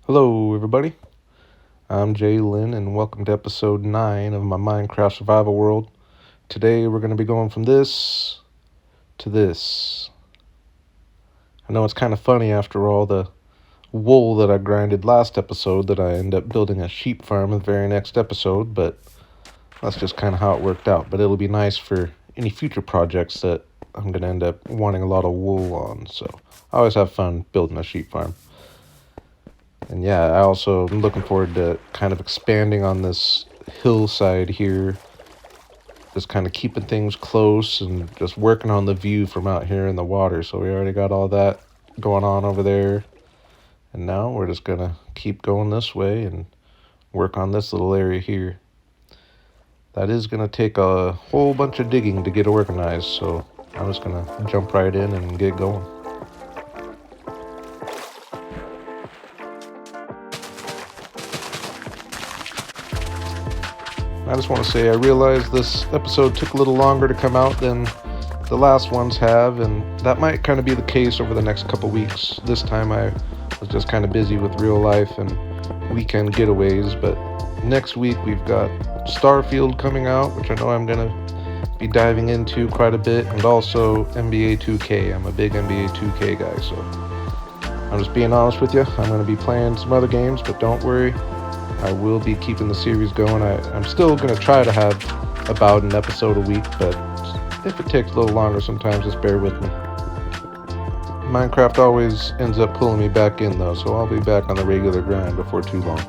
Hello, everybody. I'm Jay Lynn, and welcome to episode 9 of my Minecraft survival world. Today, we're going to be going from this to this. I know it's kind of funny after all the wool that I grinded last episode that I end up building a sheep farm in the very next episode, but that's just kind of how it worked out. But it'll be nice for any future projects that I'm going to end up wanting a lot of wool on, so I always have fun building a sheep farm. And yeah, I also am looking forward to kind of expanding on this hillside here. Just kind of keeping things close and just working on the view from out here in the water. So we already got all that going on over there. And now we're just going to keep going this way and work on this little area here. That is going to take a whole bunch of digging to get organized. So I'm just going to jump right in and get going. I just want to say I realized this episode took a little longer to come out than the last ones have, and that might kind of be the case over the next couple weeks. This time I was just kind of busy with real life and weekend getaways, but next week we've got Starfield coming out, which I know I'm going to be diving into quite a bit, and also NBA 2K. I'm a big NBA 2K guy, so I'm just being honest with you. I'm going to be playing some other games, but don't worry. I will be keeping the series going. I'm still going to try to have about an episode a week, but if it takes a little longer sometimes, just bear with me. Minecraft always ends up pulling me back in though, so I'll be back on the regular grind before too long.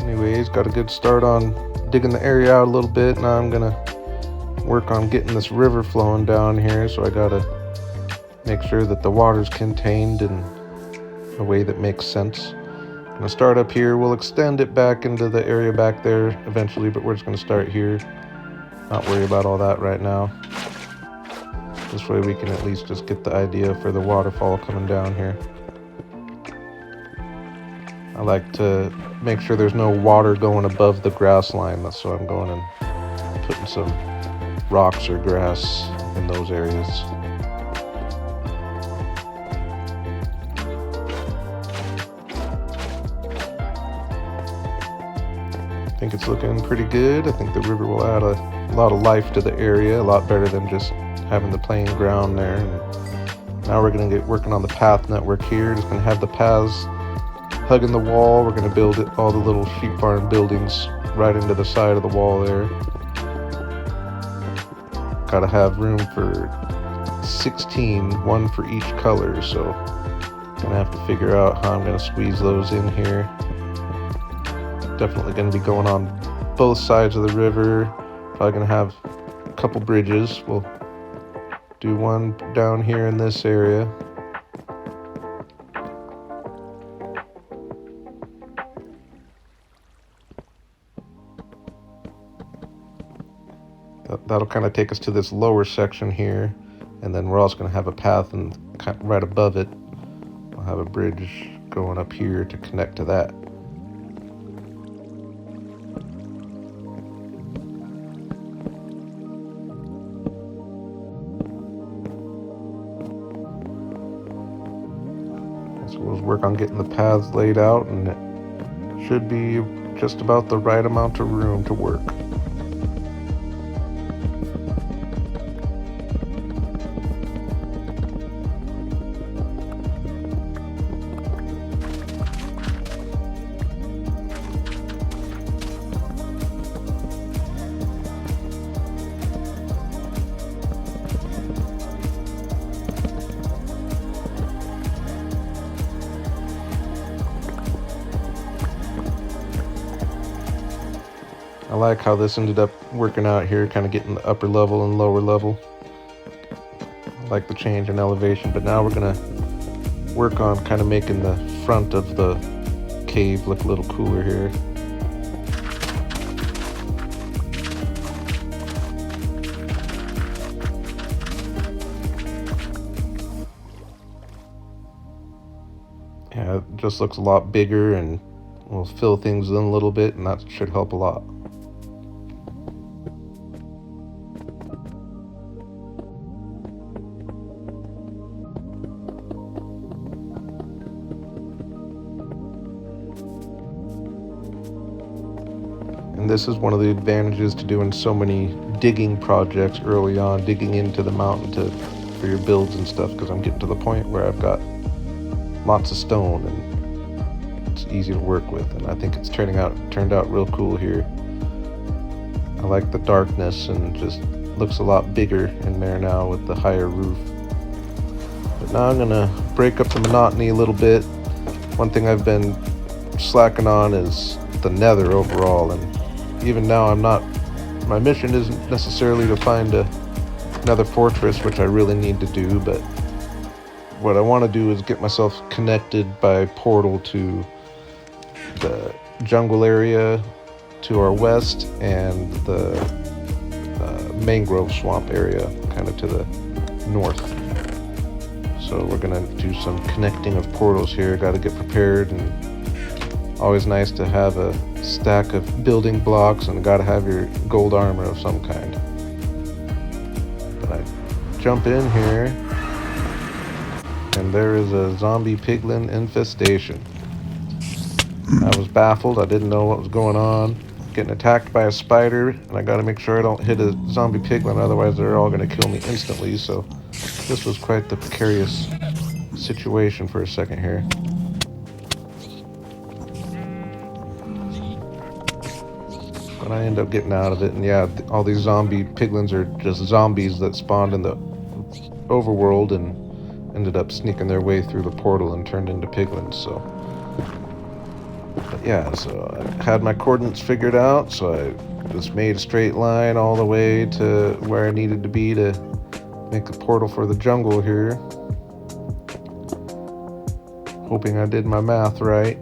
Anyways, got a good start on digging the area out a little bit. Now I'm going to work on getting this river flowing down here, so I got to make sure that the water's contained in a way that makes sense. I'm going to start up here. We'll extend it back into the area back there eventually, but we're just going to start here. Not worry about all that right now. This way we can at least just get the idea for the waterfall coming down here. I like to make sure there's no water going above the grass line. That's why I'm going and putting some rocks or grass in those areas. I think it's looking pretty good. I think the river will add a lot of life to the area, a lot better than just having the plain ground there. And now we're going to get working on the path network here. Just going to have the paths hugging the wall. We're going to build all the little sheep farm buildings right into the side of the wall there. Got to have room for 16, one for each color. So I'm going to have to figure out how I'm going to squeeze those in here. Definitely going to be going on both sides of the river. Probably going to have a couple bridges. We'll do one down here in this area. That'll kind of take us to this lower section here. And then we're also going to have a path, and right above it, we'll have a bridge going up here to connect to that. We'll work on getting the paths laid out, and it should be just about the right amount of room to work. I like how this ended up working out here, kind of getting the upper level and lower level. I like the change in elevation, but now we're going to work on kind of making the front of the cave look a little cooler here. Yeah, it just looks a lot bigger, and we'll fill things in a little bit, and that should help a lot. And this is one of the advantages to doing so many digging projects early on, digging into the mountain for your builds and stuff, because I'm getting to the point where I've got lots of stone and it's easy to work with, and I think it's turned out real cool here. I like the darkness, and just looks a lot bigger in there now with the higher roof. But now I'm gonna break up the monotony a little bit. One thing I've been slacking on is the Nether overall, and even now my mission isn't necessarily to find another fortress, which I really need to do, but what I want to do is get myself connected by portal to the jungle area to our west and the mangrove swamp area kind of to the north. So we're gonna do some connecting of portals here. Got to get prepared, and always nice to have a stack of building blocks, and got to have your gold armor of some kind. But I jump in here, and there is a zombie piglin infestation. I was baffled. I didn't know what was going on. Getting attacked by a spider, and I got to make sure I don't hit a zombie piglin, otherwise they're all going to kill me instantly. So this was quite the precarious situation for a second here. But I end up getting out of it, and yeah, all these zombie piglins are just zombies that spawned in the overworld and ended up sneaking their way through the portal and turned into piglins. So, but yeah, so I had my coordinates figured out, so I just made a straight line all the way to where I needed to be to make the portal for the jungle here. Hoping I did my math right.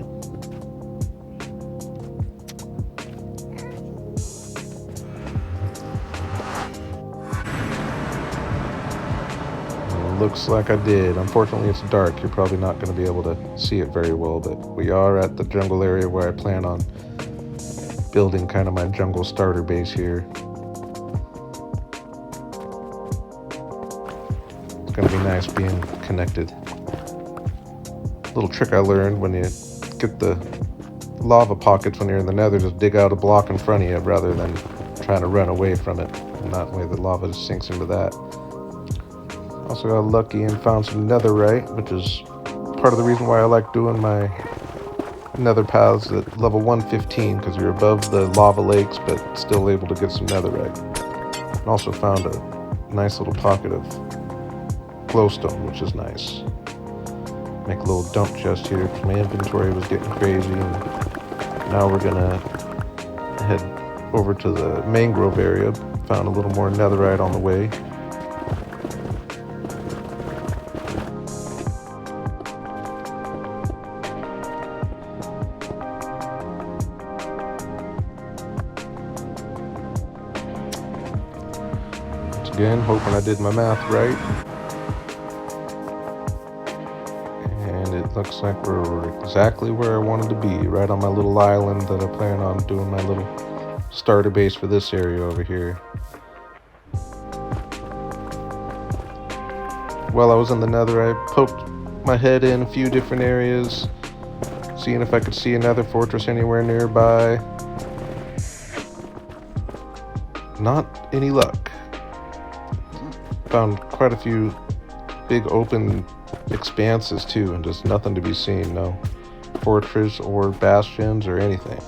Looks like I did. Unfortunately, it's dark. You're probably not going to be able to see it very well, but we are at the jungle area where I plan on building kind of my jungle starter base here. It's going to be nice being connected. Little trick I learned: when you get the lava pockets when you're in the Nether, just dig out a block in front of you rather than trying to run away from it. And that way the lava just sinks into that. Also got lucky and found some netherite, which is part of the reason why I like doing my nether paths at level 115, because you're above the lava lakes but still able to get some netherite. And also found a nice little pocket of glowstone, which is nice. Make a little dump chest here because my inventory was getting crazy, and now we're gonna head over to the mangrove area. Found a little more netherite on the way. Again, hoping I did my math right. And it looks like we're exactly where I wanted to be, right on my little island that I plan on doing my little starter base for this area over here. While I was in the Nether, I poked my head in a few different areas, seeing if I could see another fortress anywhere nearby. Not any luck. Found quite a few big open expanses too, and just nothing to be seen. No fortress or bastions or anything.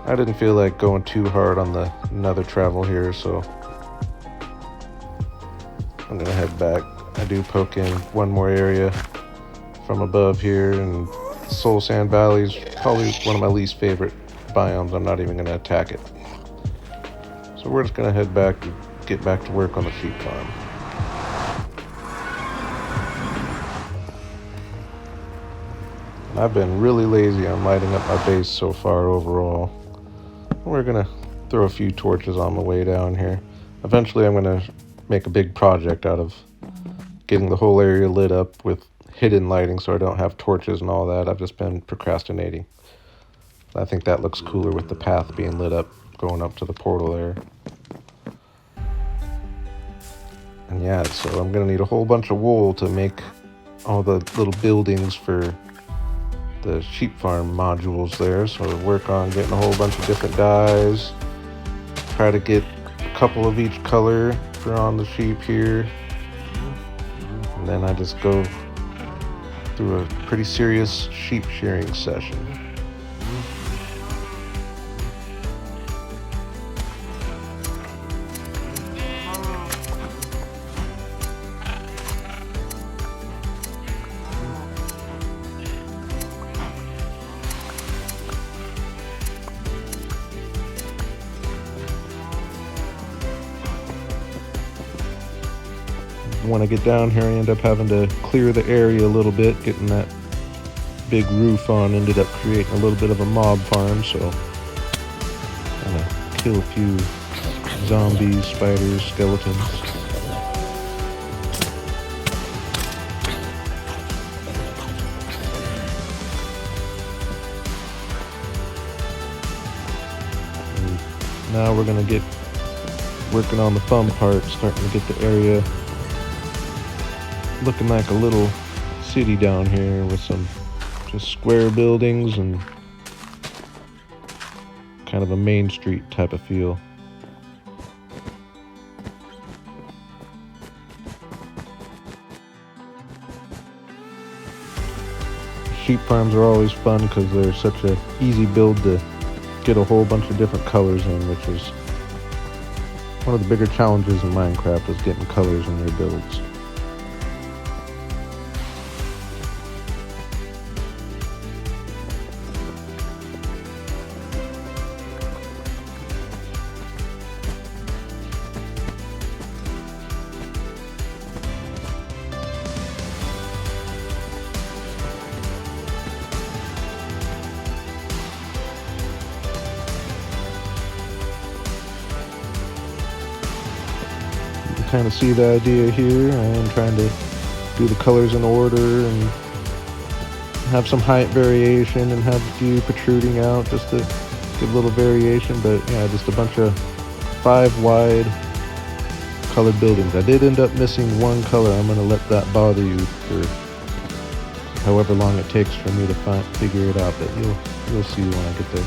I didn't feel like going too hard on the Nether travel here, so I'm gonna head back. I do poke in one more area from above here, and Soul Sand Valley is probably one of my least favorite biomes. I'm not even gonna attack it. So we're just gonna head back and get back to work on the sheep farm. And I've been really lazy on lighting up my base so far overall. We're gonna throw a few torches on the way down here. Eventually I'm gonna make a big project out of getting the whole area lit up with hidden lighting so I don't have torches and all that. I've just been procrastinating. I think that looks cooler with the path being lit up going up to the portal there. And yeah, so I'm gonna need a whole bunch of wool to make all the little buildings for the sheep farm modules there, so work on getting a whole bunch of different dyes. Try to get a couple of each color for on the sheep here. And then I just go through a pretty serious sheep shearing session. When I get down here, I end up having to clear the area a little bit. Getting that big roof on ended up creating a little bit of a mob farm, so I'm gonna kill a few zombies, spiders, skeletons. And now we're gonna get working on the fun part, starting to get the area looking like a little city down here with some just square buildings and kind of a main street type of feel. Sheep farms are always fun because they're such an easy build to get a whole bunch of different colors in, which is one of the bigger challenges in Minecraft, is getting colors in your builds. Kind of see the idea here. I am trying to do the colors in order and have some height variation and have a few protruding out just to give a little variation, but yeah, just a bunch of 5 wide colored buildings. I did end up missing one color. I'm going to let that bother you for however long it takes for me to figure it out, but you'll see when I get there.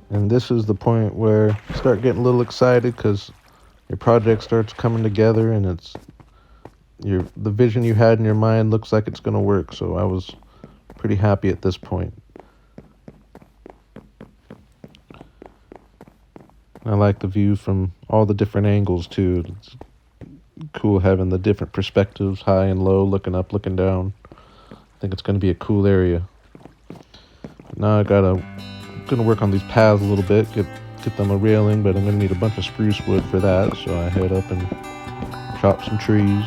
And this is the point where you start getting a little excited because your project starts coming together and the vision you had in your mind looks like it's going to work. So I was pretty happy at this point. I like the view from all the different angles too. It's cool having the different perspectives, high and low, looking up, looking down. I think it's going to be a cool area. But now I gonna work on these paths a little bit, get them a railing, but I'm gonna need a bunch of spruce wood for that, so I head up and chop some trees.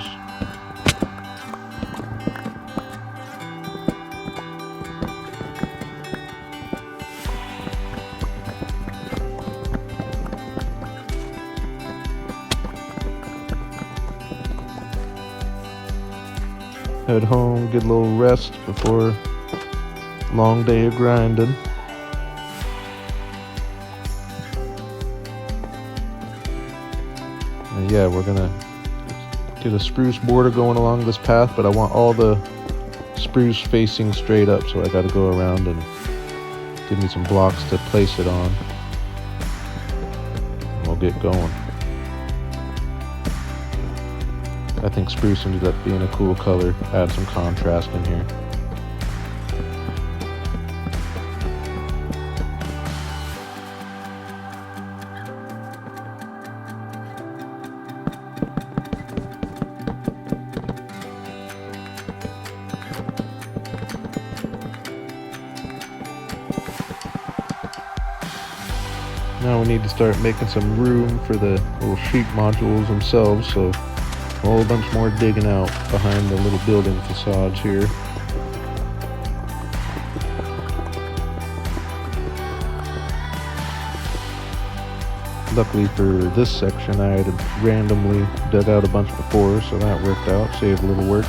Head home, get a little rest before a long day of grinding. And yeah, we're gonna get a spruce border going along this path, but I want all the spruce facing straight up, so I gotta go around and give me some blocks to place it on. And we'll get going. I think spruce ended up being a cool color, add some contrast in here. Now we need to start making some room for the little sheep modules themselves, so a whole bunch more digging out behind the little building facades here. Luckily for this section, I had randomly dug out a bunch before, so that worked out, saved a little work.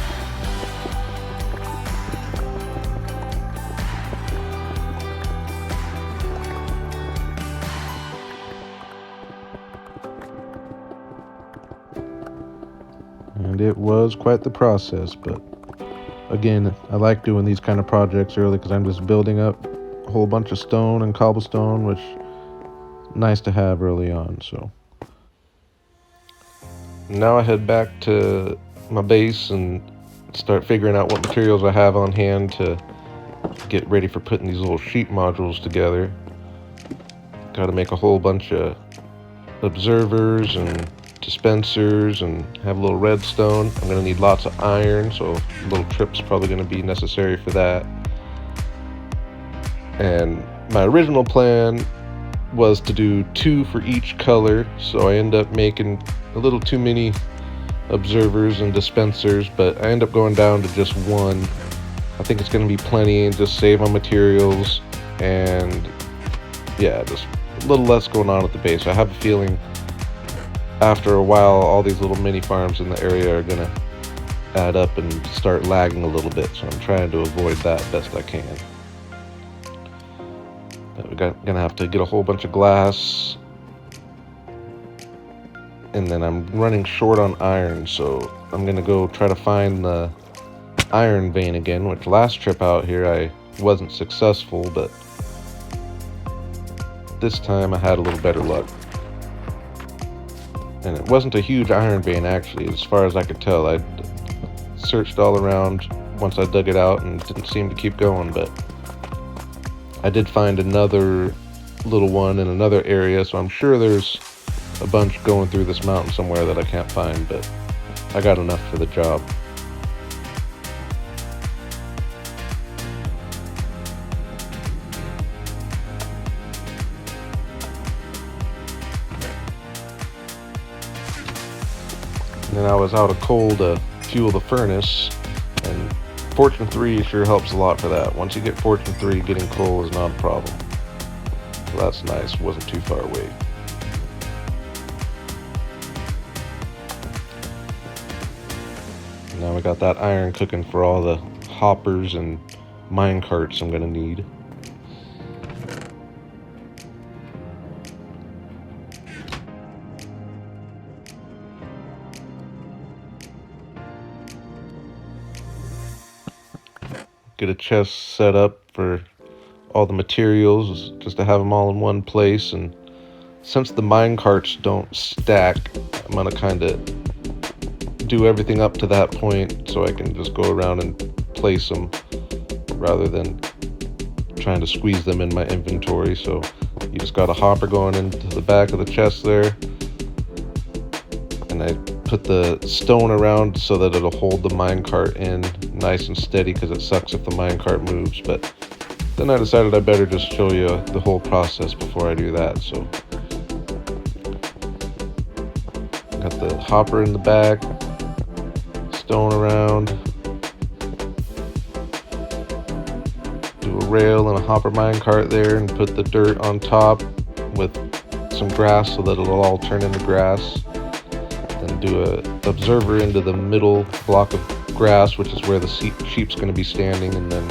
And it was quite the process, but again, I like doing these kind of projects early because I'm just building up a whole bunch of stone and cobblestone, which is nice to have early on. So now I head back to my base and start figuring out what materials I have on hand to get ready for putting these little sheep modules together. Got to make a whole bunch of observers and dispensers and have a little redstone. I'm going to need lots of iron, so a little trip's probably going to be necessary for that. And my original plan was to do 2 for each color, so I end up making a little too many observers and dispensers, but I end up going down to just 1. I think it's going to be plenty and just save on materials, and yeah, just a little less going on at the base. I have a feeling after a while all these little mini farms in the area are going to add up and start lagging a little bit, so I'm trying to avoid that best I can. We're gonna have to get a whole bunch of glass, and then I'm running short on iron, so I'm gonna go try to find the iron vein again, which last trip out here I wasn't successful, but this time I had a little better luck. And it wasn't a huge iron vein actually, as far as I could tell. I searched all around once I dug it out and didn't seem to keep going, but I did find another little one in another area, so I'm sure there's a bunch going through this mountain somewhere that I can't find, but I got enough for the job. And then I was out of coal to fuel the furnace, and Fortune 3 sure helps a lot for that. Once you get Fortune 3, getting coal is not a problem. So that's nice, wasn't too far away. Now we got that iron cooking for all the hoppers and mine carts I'm gonna need. Get a chest set up for all the materials just to have them all in one place, and since the mine carts don't stack, I'm gonna kind of do everything up to that point so I can just go around and place them rather than trying to squeeze them in my inventory. So you just got a hopper going into the back of the chest there, and I put the stone around so that it'll hold the minecart in nice and steady, because it sucks if the minecart moves. But then I decided I better just show you the whole process before I do that. So got the hopper in the back, stone around, do a rail and a hopper minecart there, and put the dirt on top with some grass so that it'll all turn into grass. Then do a observer into the middle block of grass, which is where the sheep's going to be standing, and then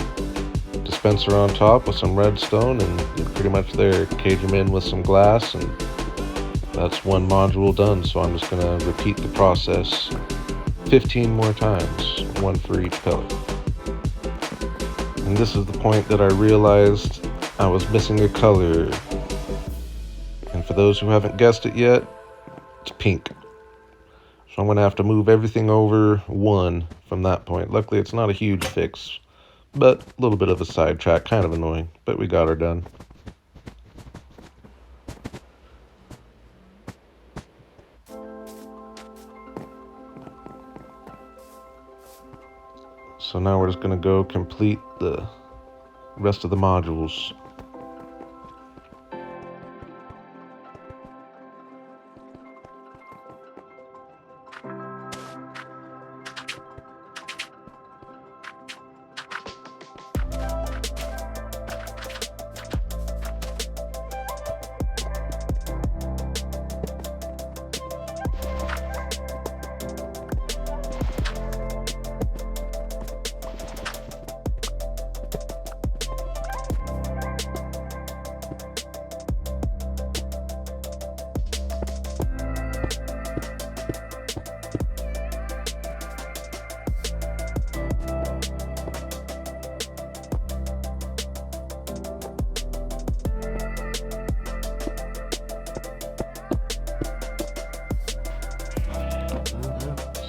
dispenser on top with some redstone, and you're pretty much there. Cage them in with some glass, and that's one module done. So I'm just going to repeat the process 15 more times, 1 for each color. And this is the point that I realized I was missing a color. And for those who haven't guessed it yet, it's pink. So I'm going to have to move everything over 1 from that point. Luckily, it's not a huge fix, but a little bit of a sidetrack, kind of annoying, but we got her done. So now we're just going to go complete the rest of the modules.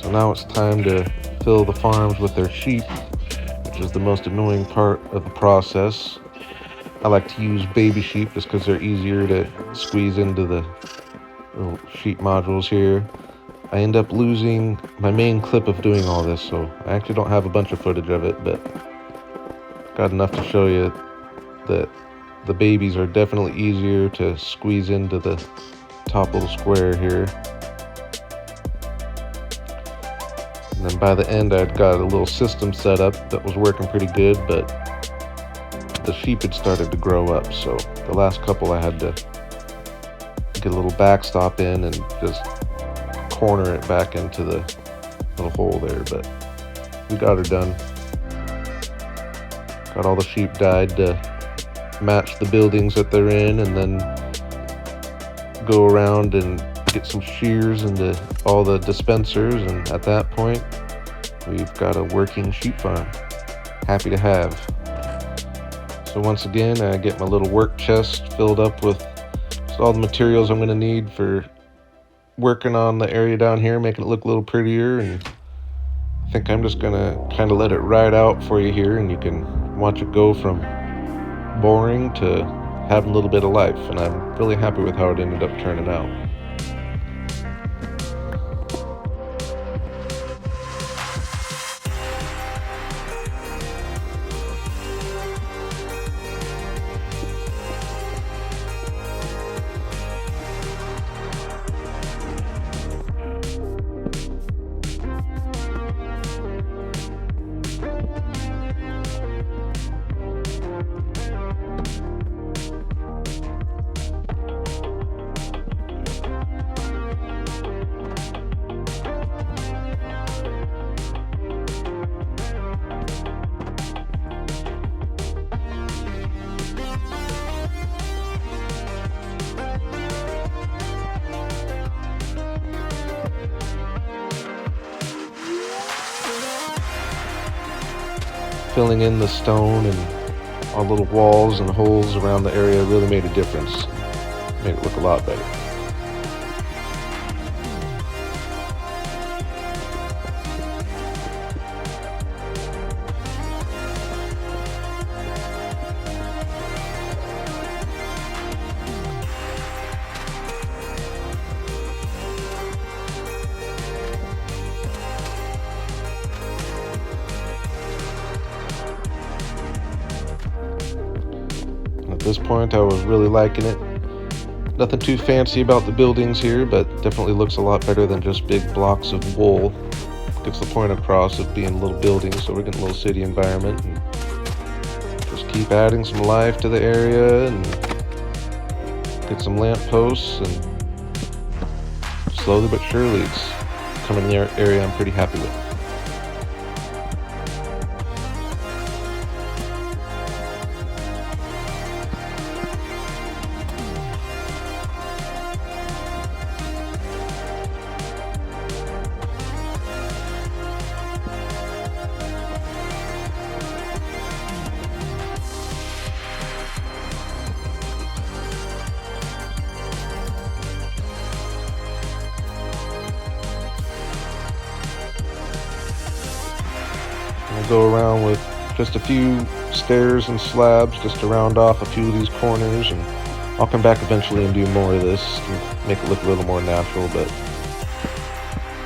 So now it's time to fill the farms with their sheep, which is the most annoying part of the process. I like to use baby sheep just because they're easier to squeeze into the little sheep modules here. I end up losing my main clip of doing all this, so I actually don't have a bunch of footage of it, but got enough to show you that the babies are definitely easier to squeeze into the top little square here. And then by the end, I'd got a little system set up that was working pretty good, but the sheep had started to grow up, so the last couple I had to get a little backstop in and just corner it back into the little hole there, but we got her done. Got all the sheep dyed to match the buildings that they're in, and then go around and get some shears into all the dispensers, and at that point we've got a working sheep farm. Happy to have. So once again, I get my little work chest filled up with just all the materials I'm going to need for working on the area down here, making it look a little prettier, and I think I'm just going to kind of let it ride out for you here, and you can watch it go from boring to having a little bit of life, and I'm really happy with how it ended up turning out. Filling in the stone and all little walls and holes around the area really made a difference. Made it look a lot better. At this point, I was really liking it. Nothing too fancy about the buildings here, but definitely looks a lot better than just big blocks of wool. Gets the point across of being little buildings, so we're getting a little city environment, and just keep adding some life to the area, and get some lamp posts, and slowly but surely it's becoming the area I'm pretty happy with. We'll go around with just a few stairs and slabs just to round off a few of these corners, and I'll come back eventually and do more of this and make it look a little more natural, but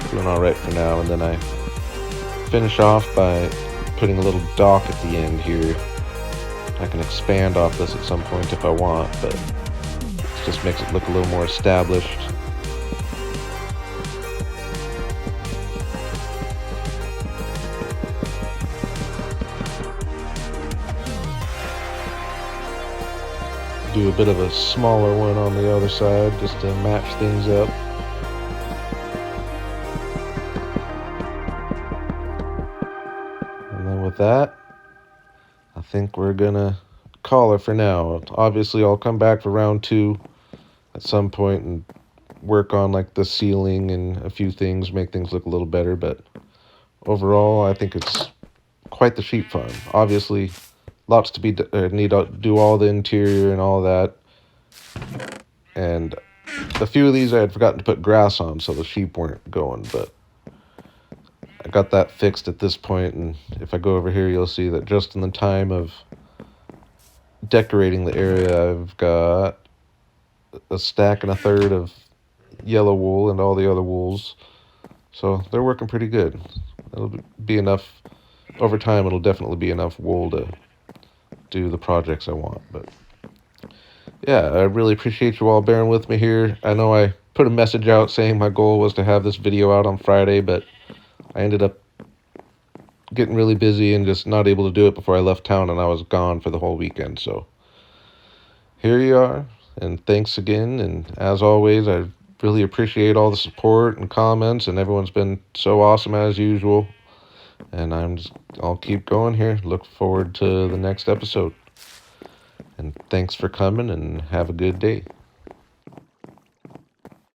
doing alright for now. And then I finish off by putting a little dock at the end here. I can expand off this at some point if I want, but it just makes it look a little more established. Do a bit of a smaller one on the other side just to match things up. And then with that, I think we're gonna call it for now. Obviously, I'll come back for round 2 at some point and work on like the ceiling and a few things, make things look a little better, but overall, I think it's quite the sheep farm. Obviously, lots to be need to do all the interior and all that, and a few of these I had forgotten to put grass on, so the sheep weren't going. But got that fixed at this point, and if I go over here, you'll see that just in the time of decorating the area, I've got a stack and a third of yellow wool and all the other wools. So they're working pretty good. It'll be enough. Over time, it'll definitely be enough wool to do the projects I want. But yeah, I really appreciate you all bearing with me here. I know I put a message out saying my goal was to have this video out on Friday, but I ended up getting really busy and just not able to do it before I left town, and I was gone for the whole weekend. So here you are, and thanks again. And as always, I really appreciate all the support and comments, and everyone's been so awesome as usual. And I'll keep going here. Look forward to the next episode. And thanks for coming, and have a good day.